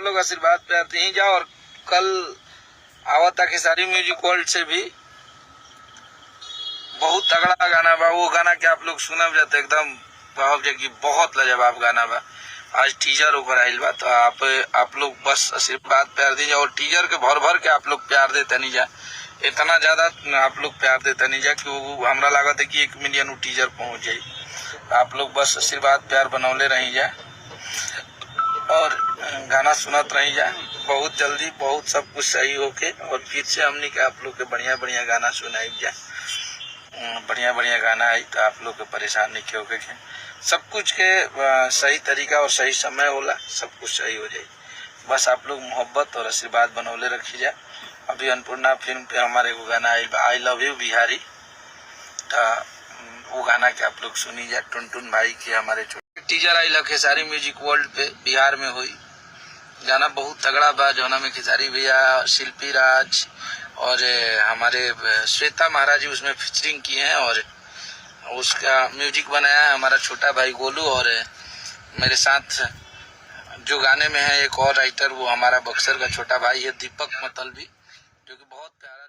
लोग आशीर्वाद प्यार दे ही जाओ। और कल आवता खेसारी म्यूजिक वर्ल्ड से भी बहुत तगड़ा गाना बा। वो गाना के आप लोग सुनब जाते एकदम बहुत लाजवाब गाना बा। आज टीजर ऊपर आयल बा, तो आप लोग बस आशीर्वाद प्यार दीजिए। और टीजर के भर भर के आप लोग प्यार देते नहीं जा, इतना ज्यादा आप लोग प्यार देते नहीं जा कि वो हमरा लागत है कि 1 मिलियन टीजर पहुंच जाये। आप लोग बस आशीर्वाद प्यार बनौले रही जा और गाना सुनत रही जा। बहुत जल्दी बहुत सब कुछ सही होके और फिर से हमने के आप लोग के बढ़िया बढ़िया गाना सुनाई जा। बढ़िया बढ़िया गाना आई तो आप लोग के परेशान नहीं क्यों के सब कुछ के सही तरीका और सही समय होला, सब कुछ सही हो जाए। बस आप लोग मोहब्बत और आशीर्वाद बनौले रखी जा। अभी अन्नपूर्णा फिल्म पे हमारे वो गाना आई लव यू बिहारी, तो वो गाना के आप लोग सुनी जा। टुनटुन भाई के हमारे छोटे टीजर आई खेसारी म्यूजिक वर्ल्ड पे बिहार में हुई। गाना बहुत तगड़ा बा, जौना में खेसारी भैया, शिल्पी राज और हमारे श्वेता महाराज जी उसमें फीचरिंग की हैं। और उसका म्यूजिक बनाया है हमारा छोटा भाई गोलू। और मेरे साथ जो गाने में है एक और राइटर, वो हमारा बक्सर का छोटा भाई है दीपक मतलबी, जो कि बहुत प्यारा